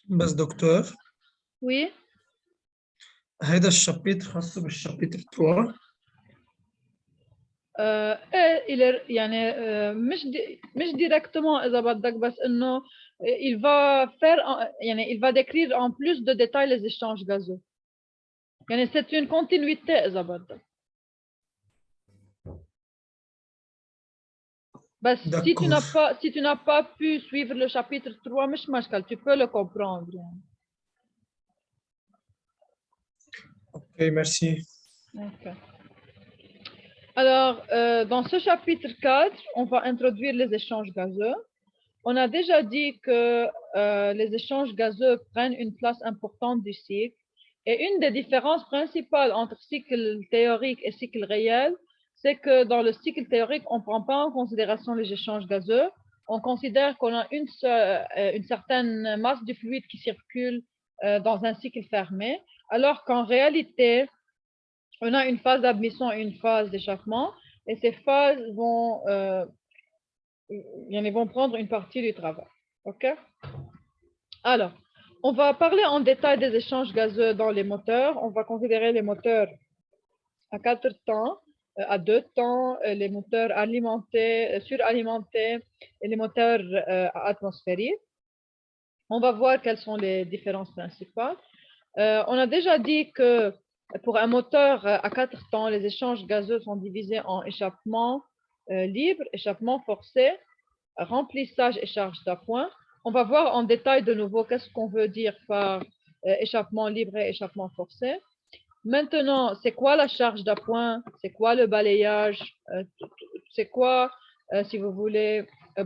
بس دكتور Oui. هيدا الشابيتر خاصه بالشابيتر 3. il est يعني مش directement إذا بدك بس إنه il va faire يعني il va décrire en plus de détails les échanges gazeux. يعني c'est une continuité إذا بدك. بس si tu n'as pas pu suivre le chapitre 3 مش مشكل, tu peux le comprendre يعني. Ok, merci. Okay. Alors, dans ce chapitre 4, on va introduire les échanges gazeux. On a déjà dit que les échanges gazeux prennent une place importante du cycle. Et une des différences principales entre cycle théorique et cycle réel, c'est que dans le cycle théorique, on ne prend pas en considération les échanges gazeux. On considère qu'on a une certaine masse de fluide qui circule dans un cycle fermé, alors qu'en réalité, on a une phase d'admission et une phase d'échappement. Et ces phases vont prendre une partie du travail. OK? Alors, on va parler en détail des échanges gazeux dans les moteurs. On va considérer les moteurs à 4 temps, à 2 temps, les moteurs alimentés, suralimentés et les moteurs atmosphériques. On va voir quelles sont les différences principales. On a déjà dit que pour un moteur à 4 temps, les échanges gazeux sont divisés en échappement libre, échappement forcé, remplissage et charge d'appoint. On va voir en détail de nouveau qu'est-ce qu'on veut dire par échappement libre et échappement forcé. Maintenant, c'est quoi la charge d'appoint? C'est quoi le balayage? C'est quoi, si vous voulez,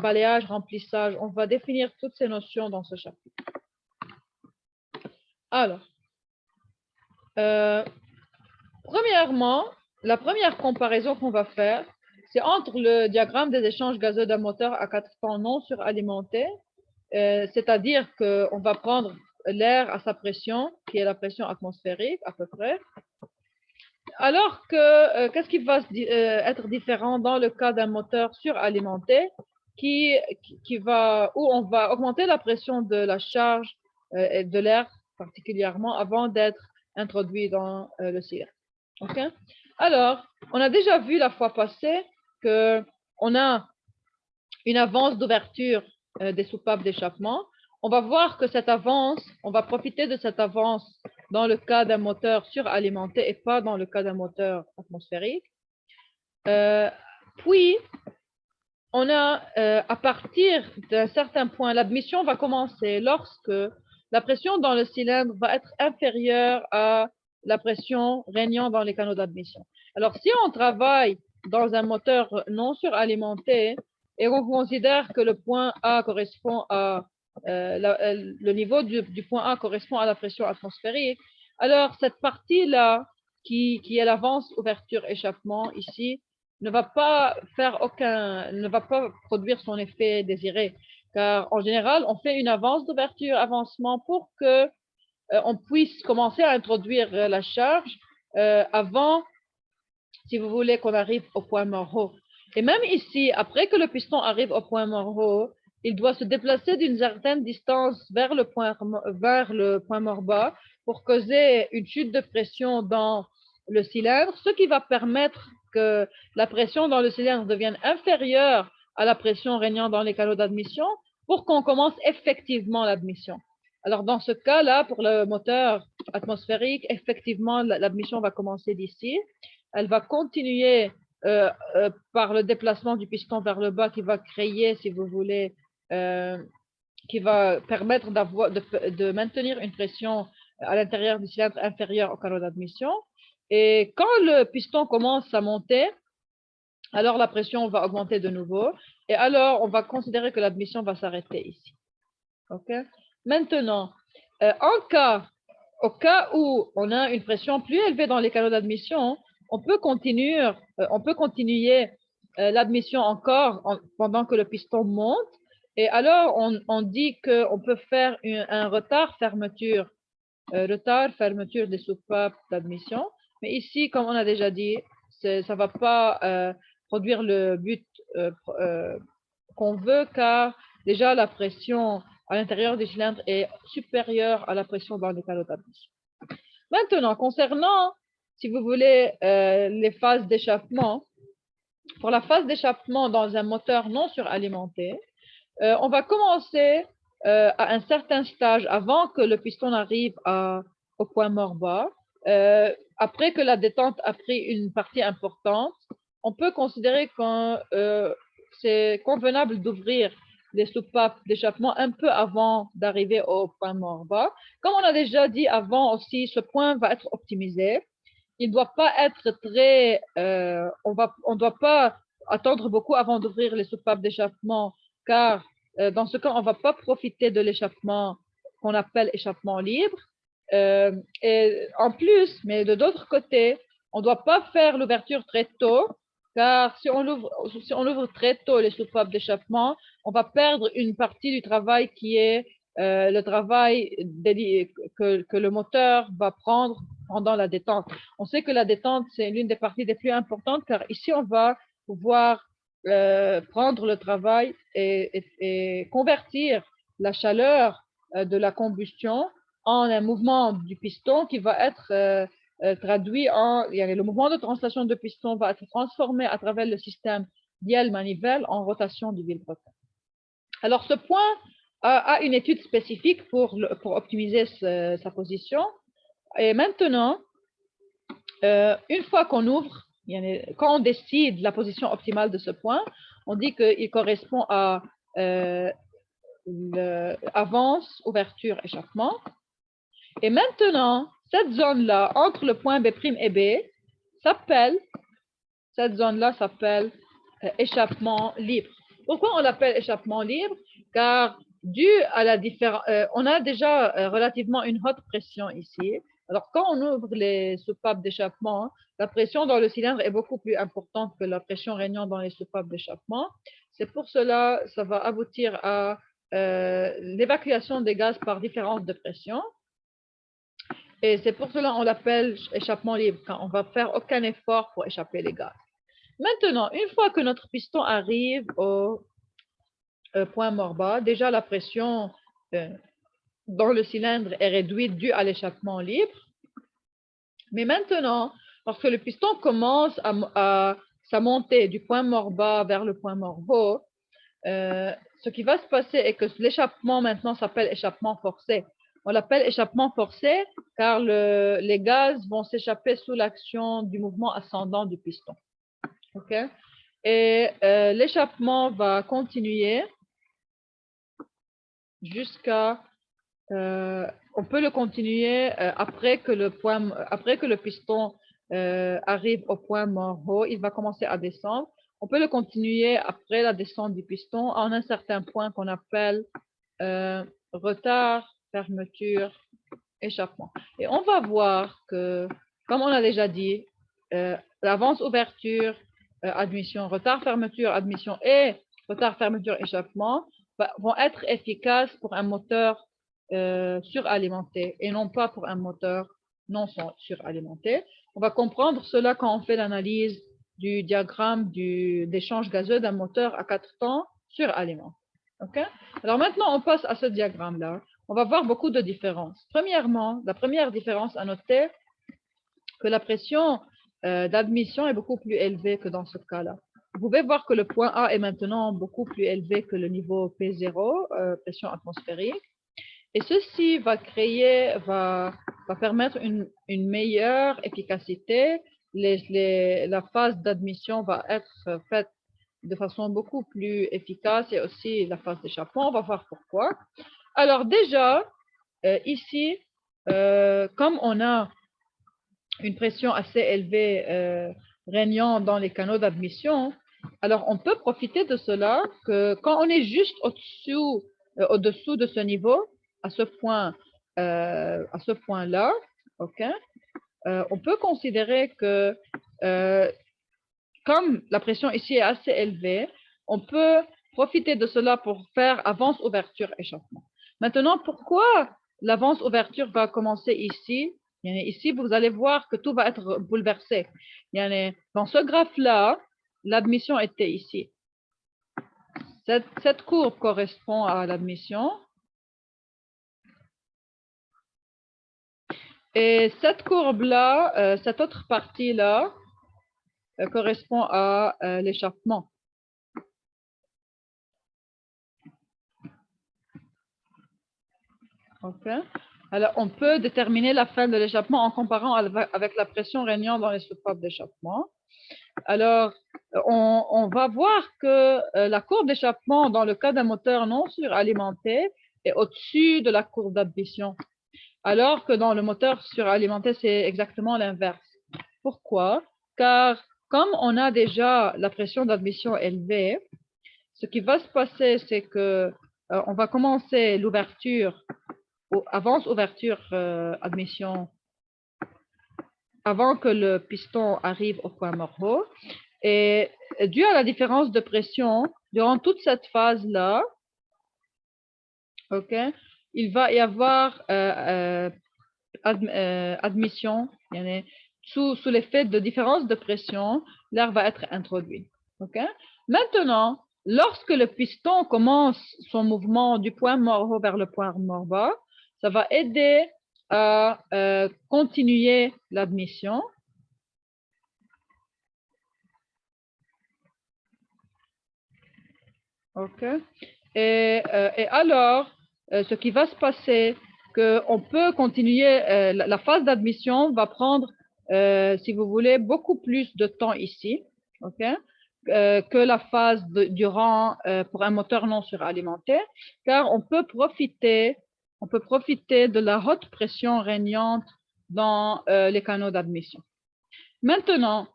balayage, remplissage? On va définir toutes ces notions dans ce chapitre. Alors, premièrement, la première comparaison qu'on va faire, c'est entre le diagramme des échanges gazeux d'un moteur à 4 temps non suralimenté, c'est-à-dire qu'on va prendre l'air à sa pression, qui est la pression atmosphérique à peu près, alors que qu'est-ce qui va être différent dans le cas d'un moteur suralimenté où on va augmenter la pression de la charge et de l'air particulièrement avant d'être introduit dans le cylindre. Okay? Alors, on a déjà vu la fois passée qu'on a une avance d'ouverture des soupapes d'échappement. On va voir que cette avance, on va profiter de cette avance dans le cas d'un moteur suralimenté et pas dans le cas d'un moteur atmosphérique. Puis, on a, à partir d'un certain point, l'admission va commencer lorsque la pression dans le cylindre va être inférieure à la pression régnant dans les canaux d'admission. Alors, si on travaille dans un moteur non suralimenté et on considère que le point A correspond à le niveau du point A correspond à la pression atmosphérique, alors cette partie-là, qui est l'avance, ouverture, échappement ici, ne va pas produire son effet désiré. Car en général, on fait une avance d'ouverture, avancement pour que on puisse commencer à introduire la charge avant, si vous voulez, qu'on arrive au point mort. Et même ici, après que le piston arrive au point mort, il doit se déplacer d'une certaine distance vers le point mort bas pour causer une chute de pression dans le cylindre, ce qui va permettre que la pression dans le cylindre devienne inférieure à la pression régnant dans les canaux d'admission pour qu'on commence effectivement l'admission. Alors, dans ce cas-là, pour le moteur atmosphérique, effectivement, l'admission va commencer d'ici. Elle va continuer par le déplacement du piston vers le bas qui va créer, si vous voulez, qui va permettre de maintenir une pression à l'intérieur du cylindre inférieure au canal d'admission. Et quand le piston commence à monter, alors la pression va augmenter de nouveau. Et alors, on va considérer que l'admission va s'arrêter ici. Okay? Maintenant, au cas où on a une pression plus élevée dans les canaux d'admission, on peut continuer l'admission encore pendant que le piston monte. Et alors, on dit qu'on peut faire un retard-fermeture des soupapes d'admission. Mais ici, comme on a déjà dit, ça ne va pas produire le but qu'on veut, car déjà la pression à l'intérieur du cylindre est supérieure à la pression dans les canaux d'admission. Maintenant, concernant, si vous voulez, les phases d'échappement, pour la phase d'échappement dans un moteur non suralimenté, on va commencer à un certain stage avant que le piston n'arrive au point mort bas. Après que la détente a pris une partie importante, on peut considérer que c'est convenable d'ouvrir les soupapes d'échappement un peu avant d'arriver au point mort bas. Comme on a déjà dit avant aussi, ce point va être optimisé. Il ne doit pas être très... on ne doit pas attendre beaucoup avant d'ouvrir les soupapes d'échappement, car dans ce cas, on ne va pas profiter de l'échappement qu'on appelle échappement libre. Et en plus, mais de l'autre côté, on ne doit pas faire l'ouverture très tôt, car si on ouvre très tôt les soupapes d'échappement, on va perdre une partie du travail qui est le travail que le moteur va prendre pendant la détente. On sait que la détente, c'est l'une des parties les plus importantes, car ici, on va pouvoir prendre le travail et convertir la chaleur de la combustion en un mouvement du piston qui va être traduit en... Le mouvement de translation de piston va être transformé à travers le système dièle-manivelle en rotation du vilebrequin. Alors, ce point a une étude spécifique pour optimiser sa position. Et maintenant, une fois qu'on ouvre, quand on décide la position optimale de ce point, on dit qu'il correspond à avance, ouverture, échappement. Et maintenant, cette zone-là, entre le point B' et B, cette zone-là s'appelle échappement libre. Pourquoi on l'appelle échappement libre? Car dû à la différence, on a déjà relativement une haute pression ici. Alors, quand on ouvre les soupapes d'échappement, la pression dans le cylindre est beaucoup plus importante que la pression régnant dans les soupapes d'échappement. C'est pour cela que ça va aboutir à l'évacuation des gaz par différence de pression. Et c'est pour cela qu'on l'appelle échappement libre, quand on ne va faire aucun effort pour échapper les gaz. Maintenant, une fois que notre piston arrive au point mort bas, déjà la pression dans le cylindre est réduite due à l'échappement libre. Mais maintenant, lorsque le piston commence à sa montée du point mort bas vers le point mort haut, ce qui va se passer est que l'échappement maintenant s'appelle échappement forcé. On l'appelle échappement forcé car les gaz vont s'échapper sous l'action du mouvement ascendant du piston. Okay? Et l'échappement va continuer jusqu'à... on peut le continuer après que le piston arrive au point mort haut, il va commencer à descendre. On peut le continuer après la descente du piston en un certain point qu'on appelle retard, fermeture, échappement. Et on va voir que, comme on a déjà dit, l'avance, ouverture, admission, retard, fermeture, admission et retard, fermeture, échappement vont être efficaces pour un moteur suralimenté et non pas pour un moteur non suralimenté. On va comprendre cela quand on fait l'analyse du diagramme d'échange gazeux d'un moteur à 4 temps suralimenté. Okay? Alors maintenant, on passe à ce diagramme-là. On va voir beaucoup de différences. Premièrement, la première différence à noter, que la pression d'admission est beaucoup plus élevée que dans ce cas-là. Vous pouvez voir que le point A est maintenant beaucoup plus élevé que le niveau P0, pression atmosphérique. Et ceci va permettre une meilleure efficacité. La phase d'admission va être faite de façon beaucoup plus efficace et aussi la phase d'échappement. On va voir pourquoi. Alors déjà, ici, comme on a une pression assez élevée régnant dans les canaux d'admission, alors on peut profiter de cela que quand on est juste au-dessous de ce niveau, à ce point-là, okay, on peut considérer que comme la pression ici est assez élevée, on peut profiter de cela pour faire avance, ouverture, échappement. Maintenant, pourquoi l'avance, ouverture va commencer ici? Ici, vous allez voir que tout va être bouleversé. Dans ce graphe-là, l'admission était ici. Cette courbe correspond à l'admission Et cette courbe-là, cette autre partie-là, correspond à l'échappement. OK. Alors, on peut déterminer la fin de l'échappement en comparant avec la pression régnant dans les soupapes d'échappement. Alors, on va voir que la courbe d'échappement dans le cas d'un moteur non suralimenté est au-dessus de la courbe d'admission, alors que dans le moteur suralimenté, c'est exactement l'inverse. Pourquoi? Car comme on a déjà la pression d'admission élevée, ce qui va se passer, c'est que on va commencer l'ouverture, avance ouverture admission, avant que le piston arrive au point mort. Et dû à la différence de pression, durant toute cette phase-là, ok, il va y avoir admission, sous l'effet de différence de pression, l'air va être introduit. Okay? Maintenant, lorsque le piston commence son mouvement du point mort haut vers le point mort bas, ça va aider à continuer l'admission. OK. Et alors, ce qui va se passer, qu'on peut continuer, la phase d'admission va prendre, si vous voulez, beaucoup plus de temps ici, OK, que la phase durant, pour un moteur non suralimenté, car on peut profiter de la haute pression régnante dans les canaux d'admission. Maintenant,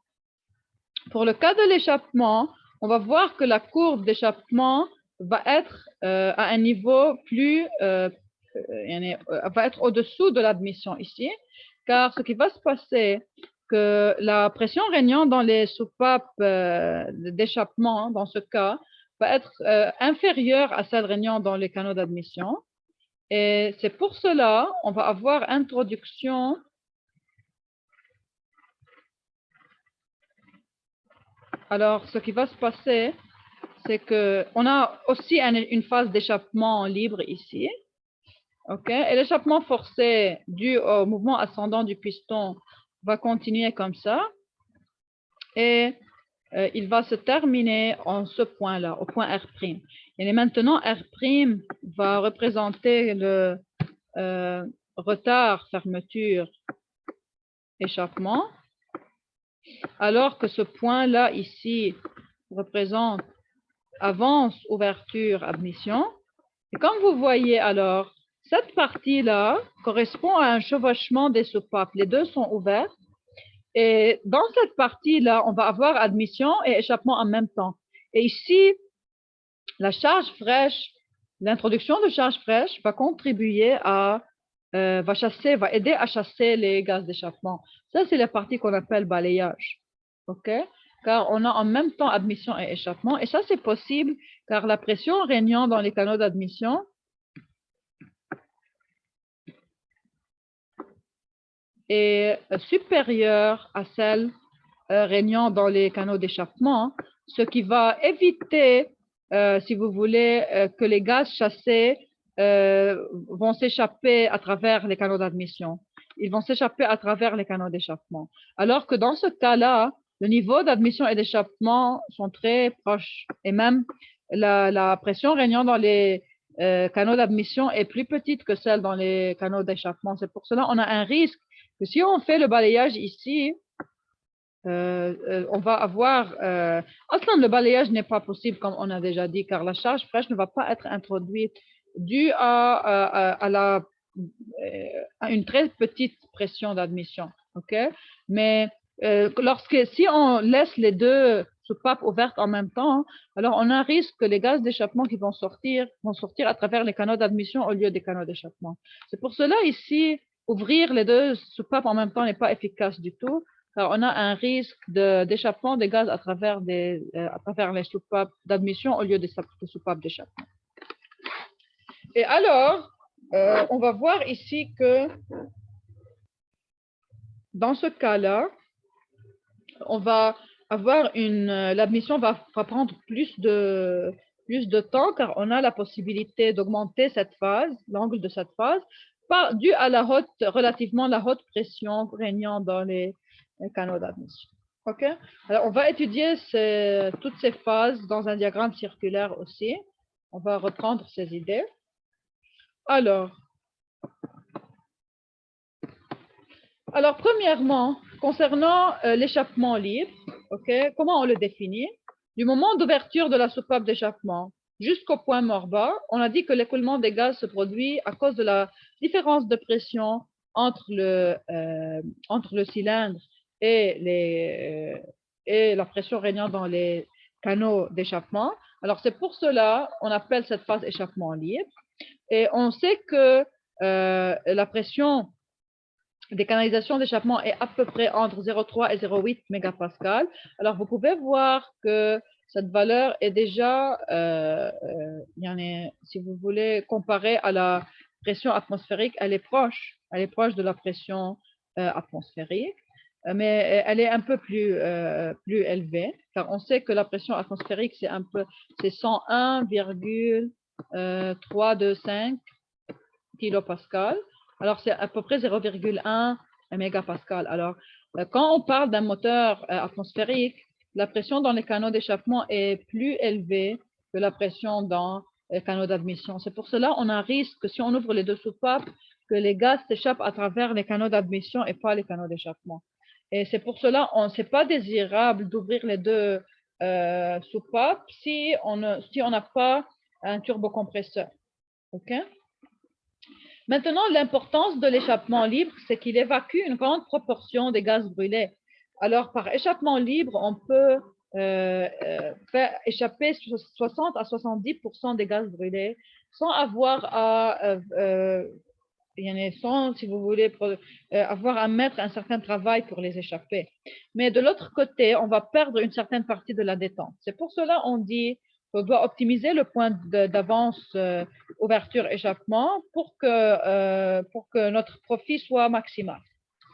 pour le cas de l'échappement, on va voir que la courbe d'échappement va être à un niveau plus, va être au-dessous de l'admission ici, car ce qui va se passer, que la pression régnante dans les soupapes d'échappement, dans ce cas, va être inférieure à celle régnante dans les canaux d'admission. Et c'est pour cela on va avoir introduction Alors, ce qui va se passer, c'est qu'on a aussi une phase d'échappement libre ici. OK? Et l'échappement forcé dû au mouvement ascendant du piston va continuer comme ça. Et il va se terminer en ce point-là, au point R'. Et maintenant, R' va représenter le retard, fermeture, échappement. Alors que ce point-là ici représente avance, ouverture, admission. Et comme vous voyez alors, cette partie-là correspond à un chevauchement des soupapes. Les deux sont ouverts. Et dans cette partie-là, on va avoir admission et échappement en même temps. Et ici, la charge fraîche, l'introduction de charge fraîche va contribuer à, va aider à chasser les gaz d'échappement. Ça, c'est la partie qu'on appelle balayage. OK? Car on a en même temps admission et échappement. Et ça, c'est possible car la pression régnant dans les canaux d'admission est supérieure à celle régnant dans les canaux d'échappement, ce qui va éviter, si vous voulez, que les gaz chassés vont s'échapper à travers les canaux d'admission. Ils vont s'échapper à travers les canaux d'échappement. Alors que dans ce cas-là, le niveau d'admission et d'échappement sont très proches. Et même la pression régnant dans les canaux d'admission est plus petite que celle dans les canaux d'échappement. C'est pour cela qu'on a un risque que si on fait le balayage ici, on va avoir... le balayage n'est pas possible, comme on a déjà dit, car la charge fraîche ne va pas être introduite due à une très petite pression d'admission. Okay? Mais si on laisse les deux soupapes ouvertes en même temps, alors on a un risque que les gaz d'échappement qui vont sortir à travers les canaux d'admission au lieu des canaux d'échappement. C'est pour cela ici, ouvrir les deux soupapes en même temps n'est pas efficace du tout. Alors, on a un risque d'échappement des gaz à travers les soupapes d'admission au lieu des soupapes d'échappement. Et alors, on va voir ici que dans ce cas-là, on va avoir l'admission va prendre plus de temps car on a la possibilité d'augmenter cette phase, l'angle de cette phase, dû à relativement la haute pression régnant dans les canaux d'admission. OK? Alors, on va étudier toutes ces phases dans un diagramme circulaire aussi. On va reprendre ces idées. Alors, premièrement, concernant l'échappement libre, okay, comment on le définit? Du moment d'ouverture de la soupape d'échappement jusqu'au point mort bas, on a dit que l'écoulement des gaz se produit à cause de la différence de pression entre le cylindre et la pression régnant dans les canaux d'échappement. Alors, c'est pour cela qu'on appelle cette phase échappement libre. Et on sait que la pression des canalisations d'échappement est à peu près entre 0,3 et 0,8 mégapascal. Alors, vous pouvez voir que cette valeur est déjà, si vous voulez comparer à la pression atmosphérique, elle est proche de la pression atmosphérique, mais elle est un peu plus élevée, car on sait que la pression atmosphérique, c'est 101,325 kilopascal. Alors, c'est à peu près 0,1 mégapascal. Alors, quand on parle d'un moteur atmosphérique, la pression dans les canaux d'échappement est plus élevée que la pression dans les canaux d'admission. C'est pour cela qu'on a un risque que si on ouvre les deux soupapes, que les gaz s'échappent à travers les canaux d'admission et pas les canaux d'échappement. Et c'est pour cela qu'on n'est pas désirable d'ouvrir les deux soupapes si on n'a pas un turbocompresseur. OK? Maintenant, l'importance de l'échappement libre, c'est qu'il évacue une grande proportion des gaz brûlés. Alors, par échappement libre, on peut faire échapper 60 à 70% des gaz brûlés sans avoir si vous voulez, avoir à mettre un certain travail pour les échapper. Mais de l'autre côté, on va perdre une certaine partie de la détente. C'est pour cela qu'on dit qu'on doit optimiser le point d'avance ouverture-échappement pour que notre profit soit maximal.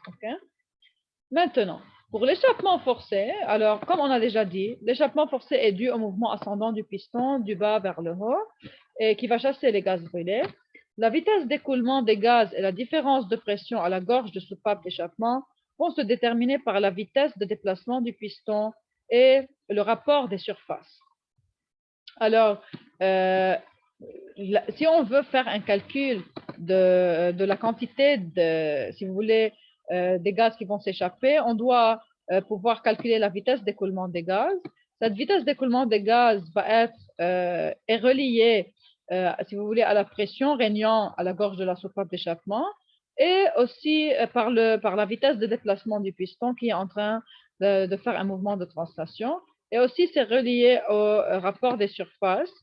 Okay? Maintenant, pour l'échappement forcé, alors comme on a déjà dit, l'échappement forcé est dû au mouvement ascendant du piston du bas vers le haut et qui va chasser les gaz brûlés. La vitesse d'écoulement des gaz et la différence de pression à la gorge de soupape d'échappement vont se déterminer par la vitesse de déplacement du piston et le rapport des surfaces. Alors, si on veut faire un calcul de la quantité si vous voulez, des gaz qui vont s'échapper, on doit pouvoir calculer la vitesse d'écoulement des gaz. Cette vitesse d'écoulement des gaz est reliée, si vous voulez, à la pression régnant à la gorge de la soupape d'échappement et aussi par la vitesse de déplacement du piston qui est en train de faire un mouvement de translation. Et aussi, c'est relié au rapport des surfaces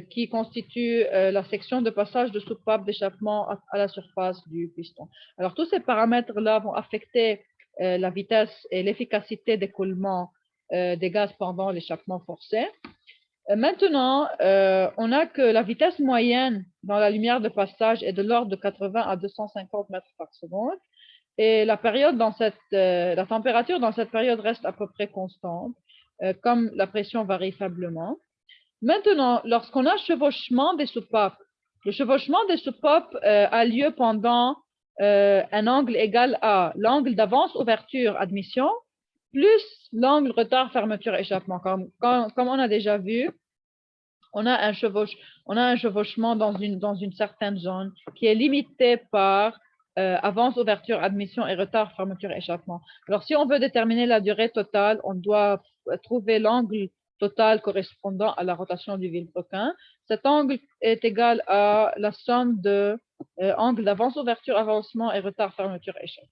qui constitue la section de passage de soupape d'échappement à la surface du piston. Alors, tous ces paramètres-là vont affecter la vitesse et l'efficacité d'écoulement des gaz pendant l'échappement forcé. Maintenant, on a que la vitesse moyenne dans la lumière de passage est de l'ordre de 80 à 250 mètres par seconde. Et la température dans cette période reste à peu près constante, comme la pression varie faiblement. Maintenant, lorsqu'on a chevauchement des soupapes, le chevauchement des soupapes a lieu pendant un angle égal à l'angle d'avance, ouverture, admission, plus l'angle retard, fermeture, échappement. Comme on a déjà vu, on a un chevauchement dans une certaine zone qui est limité par avance, ouverture, admission et retard, fermeture, échappement. Alors, si on veut déterminer la durée totale, on doit trouver l'angle total correspondant à la rotation du vilebrequin. Cet angle est égal à la somme de angle d'avance, ouverture, avancement et retard, fermeture, échappement.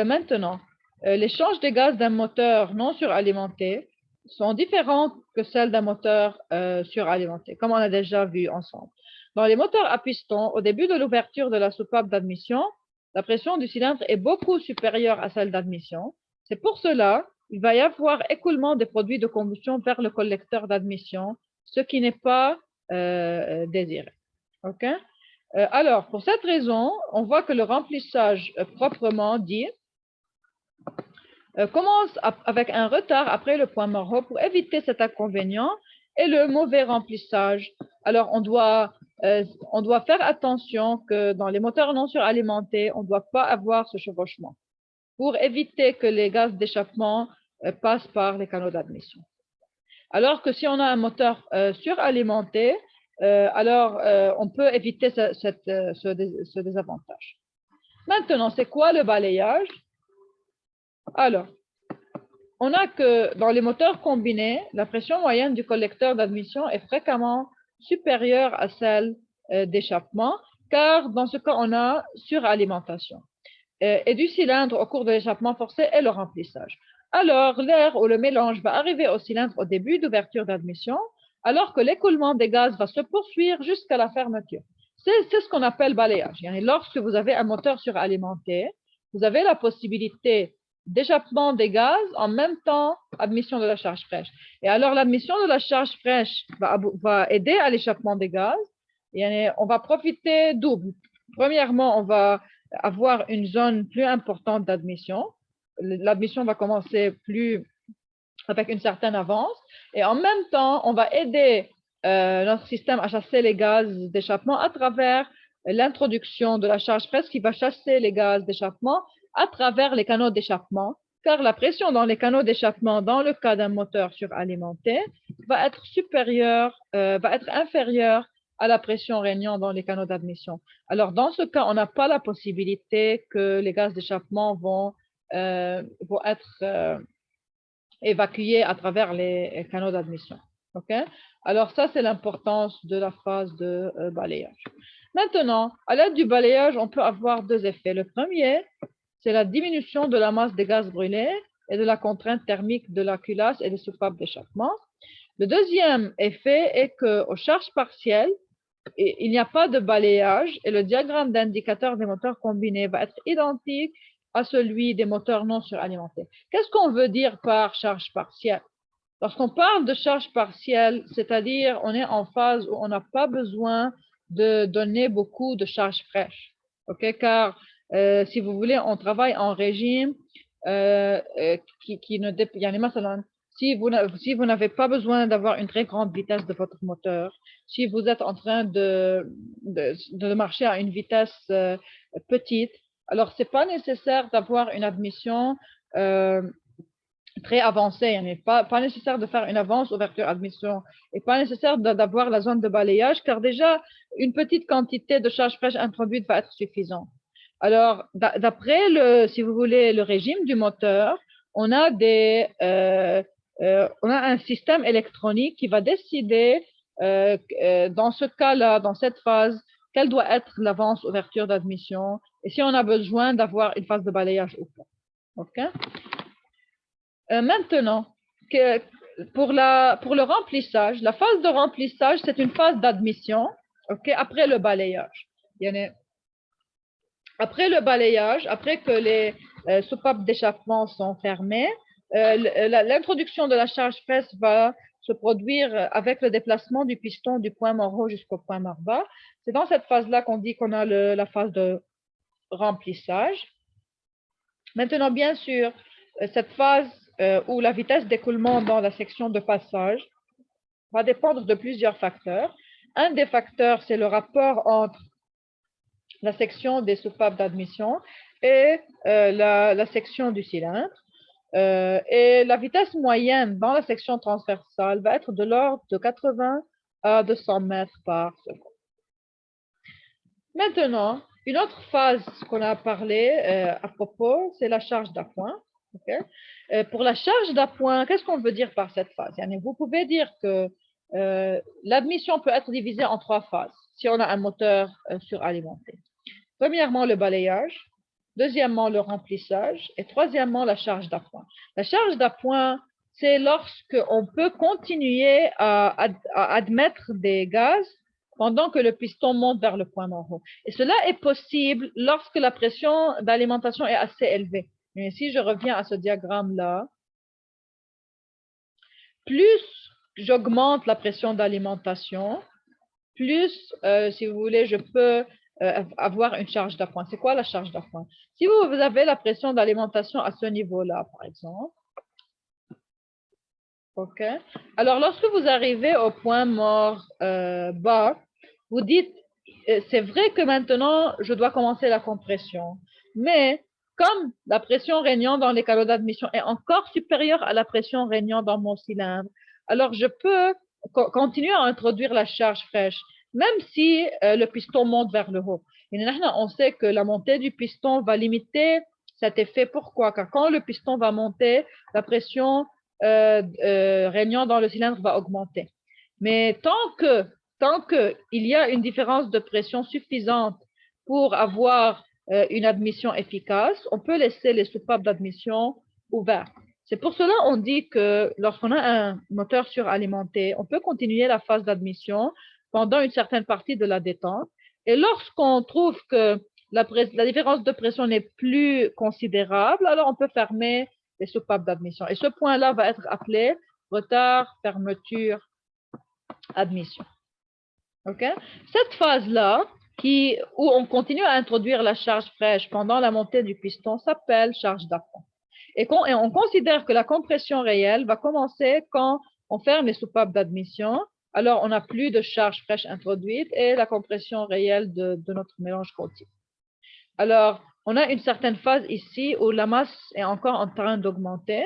Maintenant, l'échange des gaz d'un moteur non suralimenté sont différentes que celles d'un moteur suralimenté, comme on a déjà vu ensemble. Dans les moteurs à piston, au début de l'ouverture de la soupape d'admission, la pression du cylindre est beaucoup supérieure à celle d'admission. C'est pour cela qu'il va y avoir écoulement des produits de combustion vers le collecteur d'admission, ce qui n'est pas désiré. OK? Alors, pour cette raison, on voit que le remplissage proprement dit commence avec un retard après le point mort pour éviter cet inconvénient et le mauvais remplissage. Alors, on doit on doit faire attention que dans les moteurs non suralimentés, on ne doit pas avoir ce chevauchement pour éviter que les gaz d'échappement passent par les canaux d'admission. Alors que si on a un moteur suralimenté, alors on peut éviter ce désavantage. Maintenant, c'est quoi le balayage? Alors, on a que dans les moteurs combinés, la pression moyenne du collecteur d'admission est fréquemment supérieure à celle d'échappement, car dans ce cas, on a suralimentation et du cylindre au cours de l'échappement forcé et le remplissage. Alors, l'air ou le mélange va arriver au cylindre au début d'ouverture d'admission, alors que l'écoulement des gaz va se poursuivre jusqu'à la fermeture. C'est ce qu'on appelle balayage. Lorsque vous avez un moteur suralimenté, vous avez la possibilité d'échappement des gaz en même temps admission de la charge fraîche. Et alors, l'admission de la charge fraîche va aider à l'échappement des gaz. Et on va profiter double. Premièrement, on va avoir une zone plus importante d'admission. L'admission va commencer avec une certaine avance. Et en même temps, on va aider notre système à chasser les gaz d'échappement à travers l'introduction de la charge fraîche qui va chasser les gaz d'échappement à travers les canaux d'échappement, car la pression dans les canaux d'échappement, dans le cas d'un moteur suralimenté, va être inférieure à la pression régnant dans les canaux d'admission. Alors, dans ce cas, on n'a pas la possibilité que les gaz d'échappement vont être évacués à travers les canaux d'admission. Okay? Alors, ça, c'est l'importance de la phase de balayage. Maintenant, à l'aide du balayage, on peut avoir deux effets. Le premier, c'est la diminution de la masse des gaz brûlés et de la contrainte thermique de la culasse et des soupapes d'échappement. Le deuxième effet est qu'aux charges partielles, il n'y a pas de balayage et le diagramme d'indicateur des moteurs combinés va être identique à celui des moteurs non suralimentés. Qu'est-ce qu'on veut dire par charge partielle? Lorsqu'on parle de charge partielle, c'est-à-dire on est en phase où on n'a pas besoin de donner beaucoup de charge fraîche. Okay? Car si vous voulez, on travaille en régime qui ne dépend. Si vous n'avez pas besoin d'avoir une très grande vitesse de votre moteur, si vous êtes en train de marcher à une vitesse petite, alors ce n'est pas nécessaire d'avoir une admission très avancée. Il n'est pas nécessaire de faire une avance ouverture admission et pas nécessaire d'avoir la zone de balayage, car déjà, une petite quantité de charge fraîche introduite va être suffisante. Alors, d'après, si vous voulez, le régime du moteur, on a un système électronique qui va décider, dans ce cas-là, dans cette phase, quelle doit être l'avance ouverture d'admission et si on a besoin d'avoir une phase de balayage ou pas. Okay? Maintenant, pour le remplissage, la phase de remplissage, c'est une phase d'admission après le balayage. Après le balayage, après que les soupapes d'échappement sont fermées, l'introduction de la charge fraîche va se produire avec le déplacement du piston du point mort haut jusqu'au point mort bas. C'est dans cette phase-là qu'on dit qu'on a la phase de remplissage. Maintenant, bien sûr, cette phase où la vitesse d'écoulement dans la section de passage va dépendre de plusieurs facteurs. Un des facteurs, c'est le rapport entre la section des soupapes d'admission et la section du cylindre. Et la vitesse moyenne dans la section transversale va être de l'ordre de 80 à 200 mètres par seconde. Maintenant, une autre phase qu'on a parlé à propos, c'est la charge d'appoint. Okay? Pour la charge d'appoint, qu'est-ce qu'on veut dire par cette phase? Vous pouvez dire que l'admission peut être divisée en trois phases si on a un moteur suralimenté. Premièrement, le balayage. Deuxièmement, le remplissage. Et troisièmement, la charge d'appoint. La charge d'appoint, c'est lorsqu'on peut continuer à admettre des gaz pendant que le piston monte vers le point mort haut. Et cela est possible lorsque la pression d'alimentation est assez élevée. Et si je reviens à ce diagramme-là, plus j'augmente la pression d'alimentation, plus, si vous voulez, je peux avoir une charge d'appoint. C'est quoi la charge d'appoint? Si vous avez la pression d'alimentation à ce niveau-là, par exemple, ok. Alors, lorsque vous arrivez au point mort bas, vous dites, c'est vrai que maintenant, je dois commencer la compression, mais comme la pression régnant dans les canaux d'admission est encore supérieure à la pression régnant dans mon cylindre, alors je peux continuer à introduire la charge fraîche, même si le piston monte vers le haut. Et on sait que la montée du piston va limiter cet effet. Pourquoi? Car quand le piston va monter, la pression régnant dans le cylindre va augmenter. Mais tant qu'il y a une différence de pression suffisante pour avoir une admission efficace, on peut laisser les soupapes d'admission ouvertes. C'est pour cela qu'on dit que lorsqu'on a un moteur suralimenté, on peut continuer la phase d'admission pendant une certaine partie de la détente. Et lorsqu'on trouve que la différence de pression n'est plus considérable, alors on peut fermer les soupapes d'admission. Et ce point-là va être appelé retard, fermeture, admission. Okay? Cette phase-là, où on continue à introduire la charge fraîche pendant la montée du piston, s'appelle charge d'appoint. Et on considère que la compression réelle va commencer quand on ferme les soupapes d'admission. Alors, on n'a plus de charge fraîche introduite et la compression réelle de notre mélange continue. Alors, on a une certaine phase ici où la masse est encore en train d'augmenter.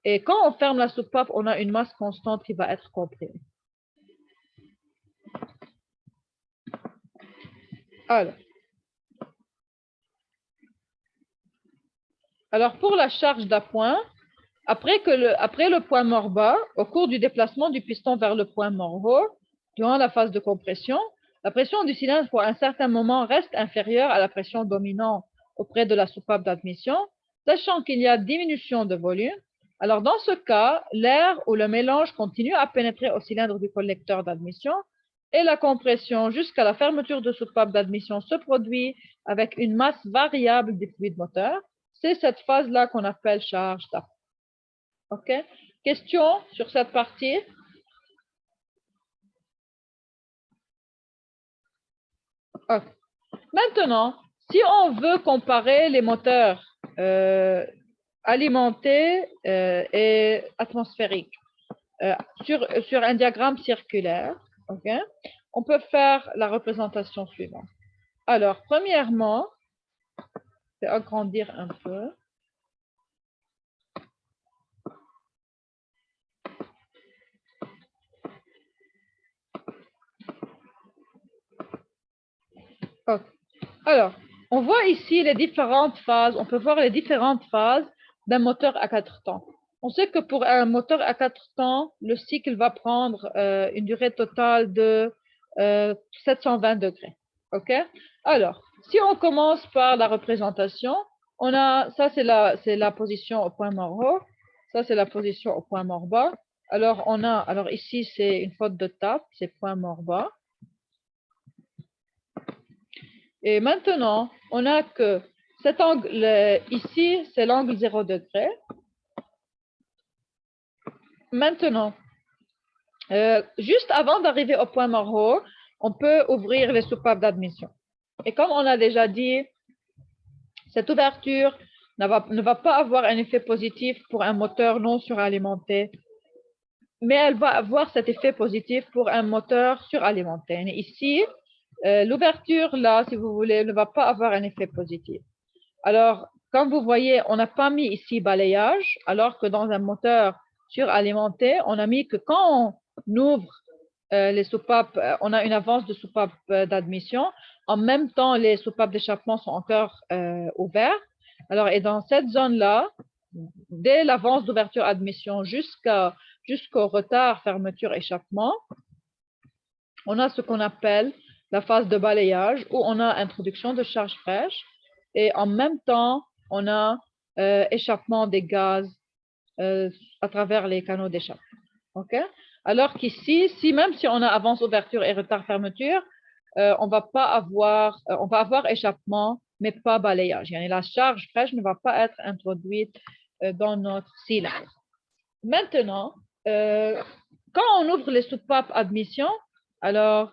Et quand on ferme la soupape, on a une masse constante qui va être comprimée. Alors, pour la charge d'appoint, après le point mort bas, au cours du déplacement du piston vers le point mort haut, durant la phase de compression, la pression du cylindre pour un certain moment reste inférieure à la pression dominante auprès de la soupape d'admission, sachant qu'il y a diminution de volume. Alors, dans ce cas, l'air ou le mélange continue à pénétrer au cylindre du collecteur d'admission et la compression jusqu'à la fermeture de soupape d'admission se produit avec une masse variable du fluide moteur. C'est cette phase-là qu'on appelle charge d'appoint. OK? Question sur cette partie? Okay. Maintenant, si on veut comparer les moteurs alimentés et atmosphériques sur un diagramme circulaire, okay, on peut faire la représentation suivante. Alors, premièrement, je vais agrandir un peu. Okay. Alors, on voit ici les différentes phases, on peut voir les différentes phases d'un moteur à 4 temps. On sait que pour un moteur à 4 temps, le cycle va prendre une durée totale de 720 degrés. OK? Alors, si on commence par la représentation, on a, ça c'est la position au point mort haut, ça c'est la position au point mort bas. Alors, alors ici c'est une faute de tape, c'est point mort bas. Et maintenant, on a que cet angle ici, c'est l'angle 0 degré. Maintenant, juste avant d'arriver au point mort haut, on peut ouvrir les soupapes d'admission. Et comme on a déjà dit, cette ouverture ne va pas avoir un effet positif pour un moteur non suralimenté, mais elle va avoir cet effet positif pour un moteur suralimenté. Et ici, l'ouverture, là, si vous voulez, ne va pas avoir un effet positif. Alors, comme vous voyez, on n'a pas mis ici balayage, alors que dans un moteur suralimenté, on a mis que quand on ouvre les soupapes, on a une avance de soupapes d'admission. En même temps, les soupapes d'échappement sont encore ouvertes. Alors, et dans cette zone-là, dès l'avance d'ouverture admission jusqu'au retard fermeture échappement, on a ce qu'on appelle la phase de balayage où on a introduction de charge fraîche et en même temps, on a échappement des gaz à travers les canaux d'échappement. OK? Alors qu'ici, même si on a avance ouverture et retard fermeture, on va avoir échappement, mais pas balayage. La charge fraîche ne va pas être introduite dans notre cylindre. Maintenant, quand on ouvre les soupapes admission, alors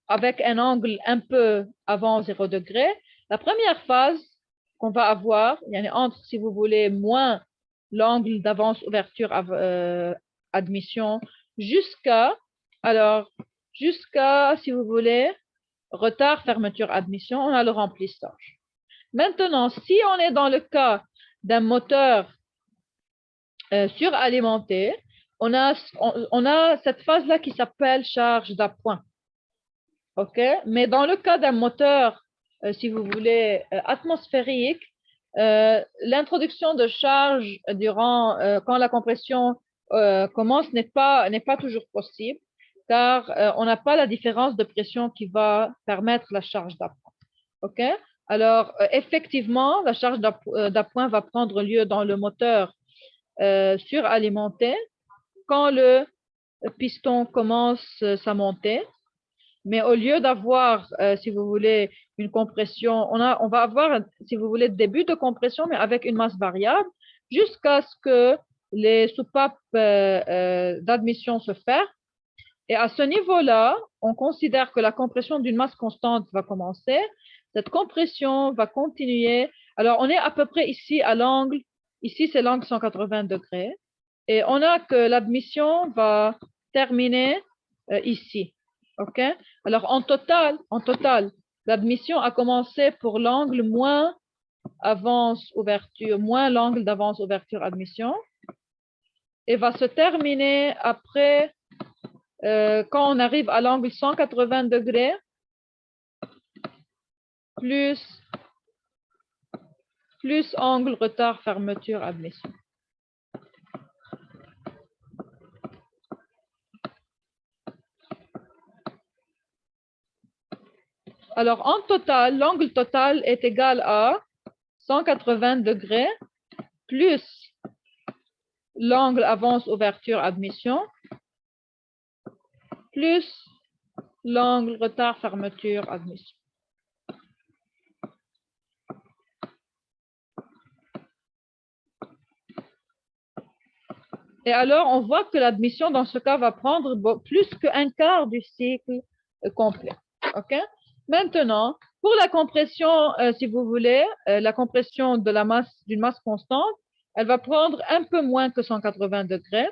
avec un angle un peu avant 0 degré, la première phase qu'on va avoir, entre, si vous voulez, moins l'angle d'avance ouverture admission jusqu'à, alors, jusqu'à, si vous voulez, retard, fermeture, admission, on a le remplissage. Maintenant, si on est dans le cas d'un moteur suralimenté, on a cette phase-là qui s'appelle charge d'appoint. OK? Mais dans le cas d'un moteur, si vous voulez, atmosphérique, l'introduction de charge durant quand la compression commence n'est pas toujours possible, car on n'a pas la différence de pression qui va permettre la charge d'appoint. OK? Alors, effectivement, la charge d'appoint va prendre lieu dans le moteur suralimenté quand le piston commence sa montée. Mais au lieu d'avoir, si vous voulez, une compression, on va avoir, si vous voulez, début de compression, mais avec une masse variable, jusqu'à ce que les soupapes d'admission se ferment. Et à ce niveau-là, on considère que la compression d'une masse constante va commencer. Cette compression va continuer. Alors, on est à peu près ici à l'angle. Ici, c'est l'angle 180 degrés. Et on a que l'admission va terminer ici. OK? Alors, en total, l'admission a commencé pour l'angle moins avance-ouverture, moins l'angle d'avance-ouverture-admission. Et va se terminer après, quand on arrive à l'angle 180 degrés, plus angle retard, fermeture, admission. Alors, en total, l'angle total est égal à 180 degrés plus l'angle avance, ouverture, admission, plus l'angle retard, fermeture, admission. Et alors, on voit que l'admission, dans ce cas, va prendre plus qu'un quart du cycle complet. OK? Maintenant, pour la compression, si vous voulez, la compression de la masse, d'une masse constante, elle va prendre un peu moins que 180 degrés,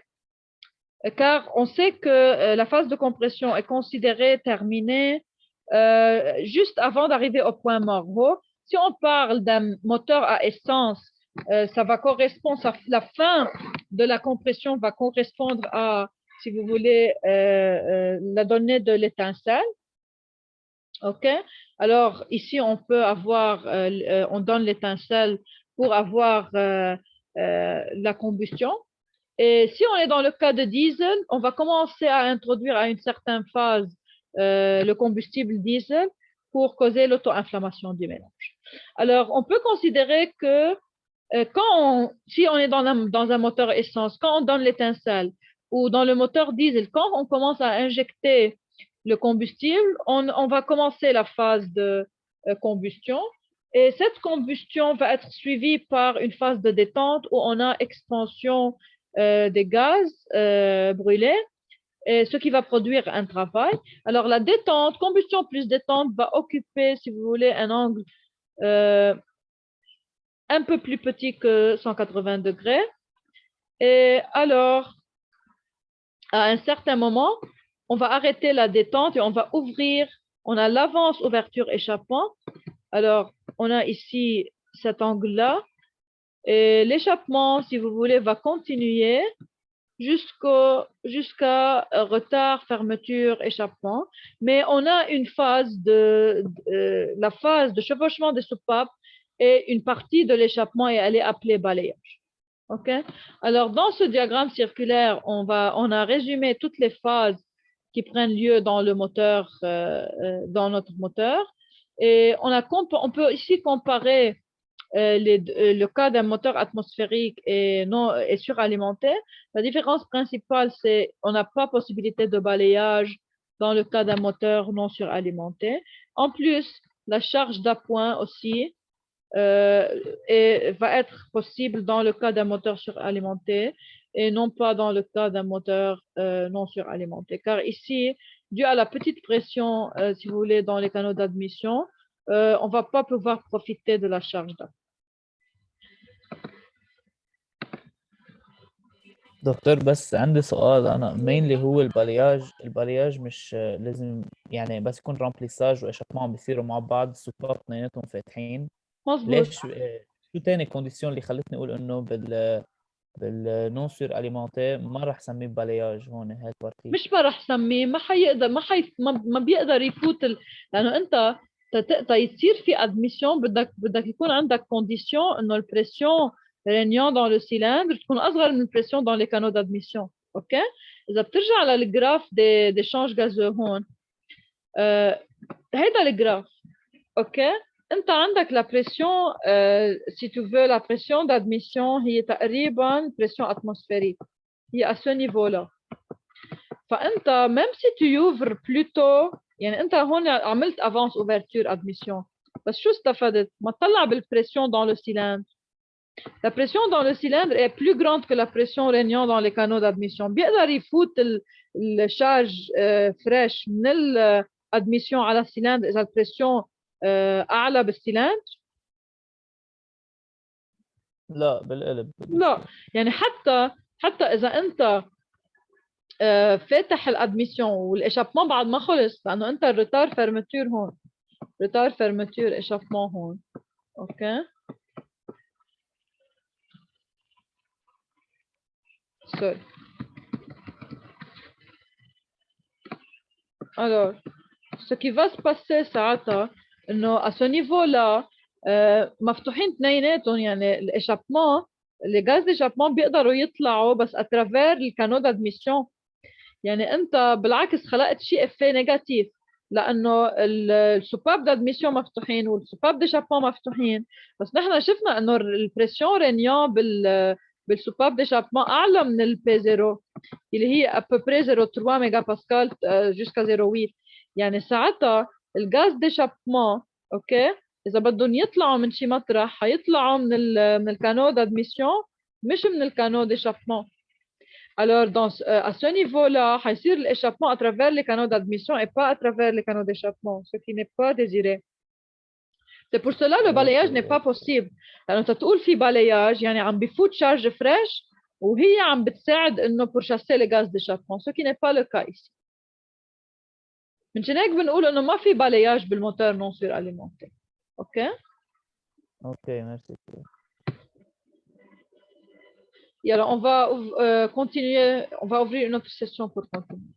car on sait que la phase de compression est considérée terminée juste avant d'arriver au point mort. Si on parle d'un moteur à essence, ça va correspondre, la fin de la compression va correspondre à, si vous voulez, la donnée de l'étincelle. OK? Alors, ici, on peut avoir, on donne l'étincelle pour avoir la combustion. Et si on est dans le cas de diesel, on va commencer à introduire à une certaine phase le combustible diesel pour causer l'auto-inflammation du mélange. Alors, on peut considérer que si on est dans un moteur essence, quand on donne l'étincelle, ou dans le moteur diesel, quand on commence à injecter le combustible, on va commencer la phase de combustion. Et cette combustion va être suivie par une phase de détente où on a expansion des gaz brûlés, et ce qui va produire un travail. Alors, la détente, combustion plus détente, va occuper, si vous voulez, un angle un peu plus petit que 180 degrés. Et alors, à un certain moment, on va arrêter la détente et on va ouvrir. On a l'avance, ouverture, échappement. Alors, on a ici cet angle-là. Et l'échappement, si vous voulez, va continuer jusqu'à retard, fermeture, échappement. Mais on a une phase la phase de chevauchement des soupapes et une partie de l'échappement et elle est appelée balayage. OK? Alors, dans ce diagramme circulaire, on a résumé toutes les phases qui prennent lieu dans le moteur, dans notre moteur. Et on peut ici comparer le cas d'un moteur atmosphérique et suralimenté. La différence principale, c'est qu'on n'a pas possibilité de balayage dans le cas d'un moteur non suralimenté. En plus, la charge d'appoint aussi va être possible dans le cas d'un moteur suralimenté et non pas dans le cas d'un moteur non suralimenté. Car ici, dû à la petite pression, si vous voulez, dans les canaux d'admission, on ne va pas pouvoir profiter de la charge d'appoint. دكتور بس عندي سؤال. انا مينلي هو البالياج مش لازم يعني بس يكون رامبليساج واشابمون بيصيروا مع بعض السوباب اثنيناتهم فاتحين. مظبوط. ليش شو تاني كونديسيون اللي خلتني اقول انه بالنون سور اليمونتي ما راح سميه بالياج هون هاي البارتي؟ مش ما رح سميه، ما حيقدر، ما بيقدر يفوت لانه انت يصير في ادميسيون بدك يكون عندك كونديسيون انه البريسيون رينيون دون لو سيلندر تكون اصغر من البريسيون دون لي كانو دادميسيون. اوكي، اذا بترجع للجراف دي شانج غازو هون، هيدا الجراف. اوكي، انت عندك لا بريسيون، سي تو فو لا بريسيون دادميسيون هي تقريبا بريسيون اتموسفيريك، هي ا سو نيفو لا. فانت ميم سي تو يوفر بلوتو، يعني انت هون عملت افانس اوفرتور ادميسيون، بس شو استفدت؟ ما تطلع بالبريسيون دون لو سيلندر. La pression dans le cylindre est plus grande que la pression régnant dans les canaux d'admission. بيقدر يفوت الشارج فريش من الادميسيون على السيلندر اذا البريسيون اعلى بالسيلندر؟ لا بالقلب. لا، يعني حتى اذا انت فاتح الادميسيون والاشابمون بعد ما خلص، لانه انت الريتار فيرمتور هون، ريتار فيرمتور اشابمون هون. اوكي، sorry. Alors, ce qui va se passer ساعتها انه à ce niveau-là مفتوحين اثنيناتهم، يعني الاشابمون، les gaz d'échappement بيقدروا يطلعوا بس à travers الكانو d'admission. يعني انت بالعكس خلقت شيء افيه نيجاتيف، لانه السوباب دادميسيون مفتوحين والسوباب ديشابون مفتوحين، بس نحن شفنا انه البريسيون رينيون بالسوباب ديشابون اعلى من البي 0 اللي هي ابوبري 0.3 ميجا باسكال جوسكا 0.8. يعني ساعتها الغاز ديشابون اوكي اذا بدهم يطلعوا من شي مطرح حيطلعوا من الكانو دادميسيون مش من الكانو ديشابون. Alors, à ce niveau-là, حيصير l'échappement à travers les canaux d'admission et pas à travers les canaux d'échappement, ce qui n'est pas désiré. C'est pour cela le balayage n'est pas possible. لأنه تقول في balayage يعني عم بفوت charge fraîche وهي عم بتساعد إنه pour chasser les gaz d'échappement, ce qui n'est pas le cas ici. من هيك بنقول إنه ما في balayage بالموتور non suralimenté. OK? OK, merci. Et alors, on va continuer, on va ouvrir une autre session pour continuer.